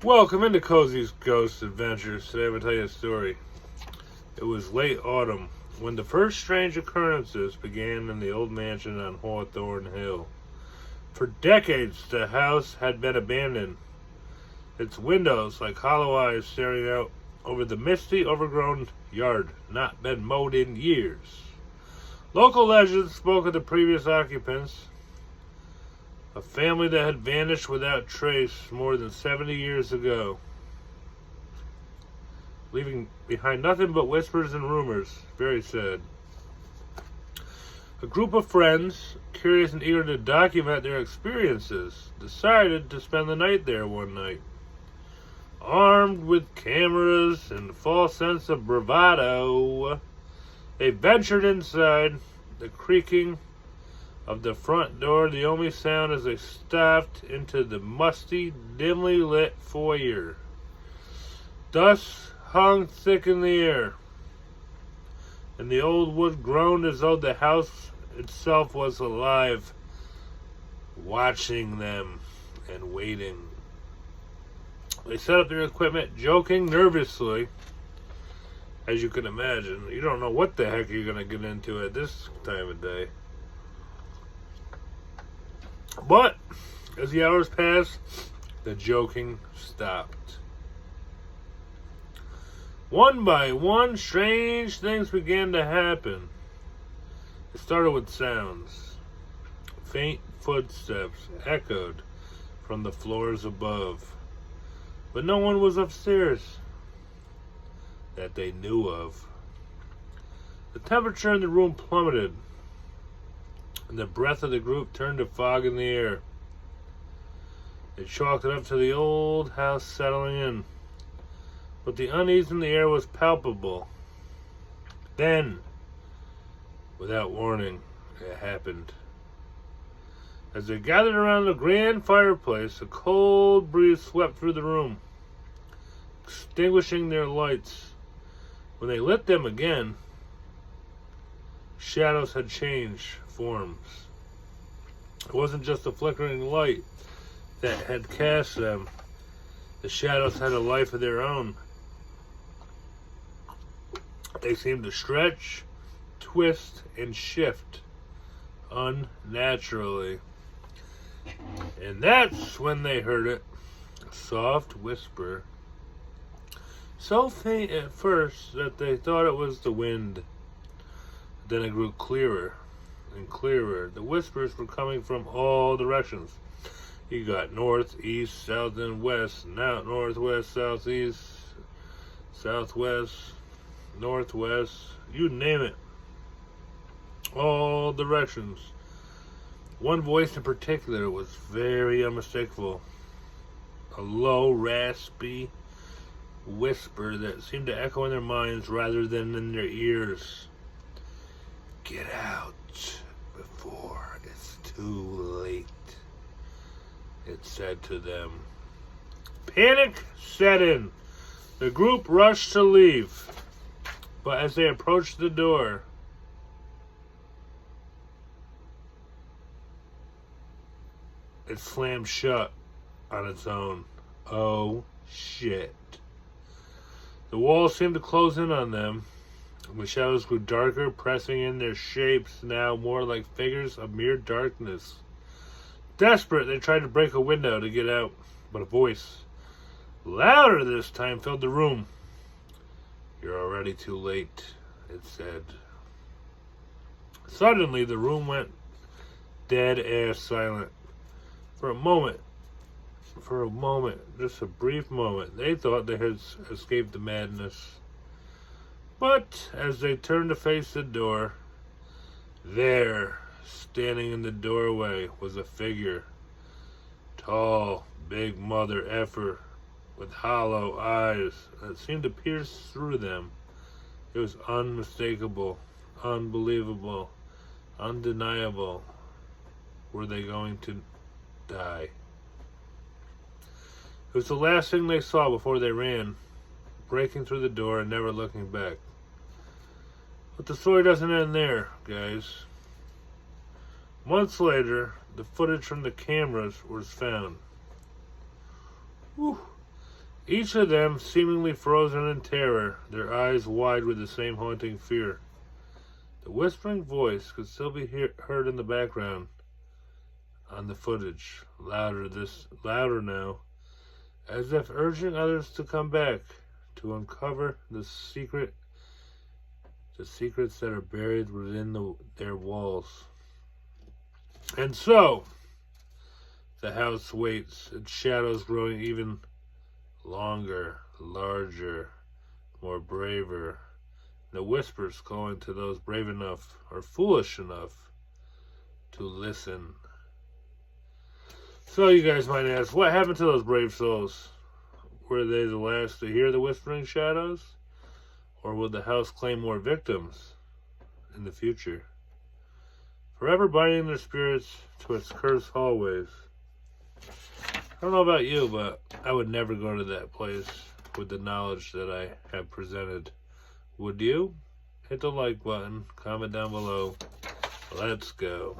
Welcome into Cozy's Ghost Adventures. Today I'm going to tell you a story. It was late autumn when the first strange occurrences began in the old mansion on Hawthorne Hill. For decades the house had been abandoned, its windows like hollow eyes staring out over the misty, overgrown yard, not been mowed in years. Local legends spoke of the previous occupants, a family that had vanished without trace more than 70 years ago, leaving behind nothing but whispers and rumors. Very sad. A group of friends, curious and eager to document their experiences, decided to spend the night there one night. Armed with cameras and a false sense of bravado, they ventured inside. The creaking of the front door, the only sound as they stepped into the musty, dimly lit foyer. Dust hung thick in the air, and the old wood groaned as though the house itself was alive, watching them and waiting. They set up their equipment, joking nervously. As you can imagine, you don't know what the heck you're going to get into at this time of day. But as the hours passed, the joking stopped. One by one, strange things began to happen. It started with sounds. Faint footsteps echoed from the floors above, but no one was upstairs that they knew of. The temperature in the room plummeted, and the breath of the group turned to fog in the air. They chalked it up to the old house settling in, but the unease in the air was palpable. Then, without warning, it happened. As they gathered around the grand fireplace, a cold breeze swept through the room, extinguishing their lights. When they lit them again, shadows had changed forms. It wasn't just a flickering light that had cast them. The shadows had a life of their own. They seemed to stretch, twist, and shift unnaturally. And that's when they heard it. A soft whisper, so faint at first that they thought it was the wind. Then it grew clearer and clearer. The whispers were coming from all directions. You got north, east, south, and west. Now northwest, southeast, southwest, northwest. You name it. All directions. One voice in particular was very unmistakable. A low, raspy whisper that seemed to echo in their minds rather than in their ears. Get out before it's too late, it said to them. Panic set in. The group rushed to leave, but as they approached the door, it slammed shut on its own. Oh, shit. The walls seemed to close in on them. The shadows grew darker, pressing in their shapes now more like figures of mere darkness. Desperate, they tried to break a window to get out, but a voice, louder this time, filled the room. You're already too late, it said. Suddenly, the room went dead-ass silent. For a moment, just a brief moment, they thought they had escaped the madness. But as they turned to face the door, there, standing in the doorway, was a figure. Tall, big mother effer, with hollow eyes that seemed to pierce through them. It was unmistakable, unbelievable, undeniable. Were they going to die? It was the last thing they saw before they ran, breaking through the door and never looking back. But the story doesn't end there, guys. Months later, the footage from the cameras was found. Whew. each of them seemingly frozen in terror, their eyes wide with the same haunting fear. The whispering voice could still be heard in the background on the footage, louder now, as if urging others to come back to uncover the secrets that are buried within their walls. And so, the house waits, its shadows growing even longer, larger, more braver. The whispers calling to those brave enough or foolish enough to listen. So you guys might ask, what happened to those brave souls? Were they the last to hear the whispering shadows? Or will the house claim more victims in the future? Forever binding their spirits to its cursed hallways. I don't know about you, but I would never go to that place with the knowledge that I have presented. Would you? Hit the like button, comment down below. Let's go.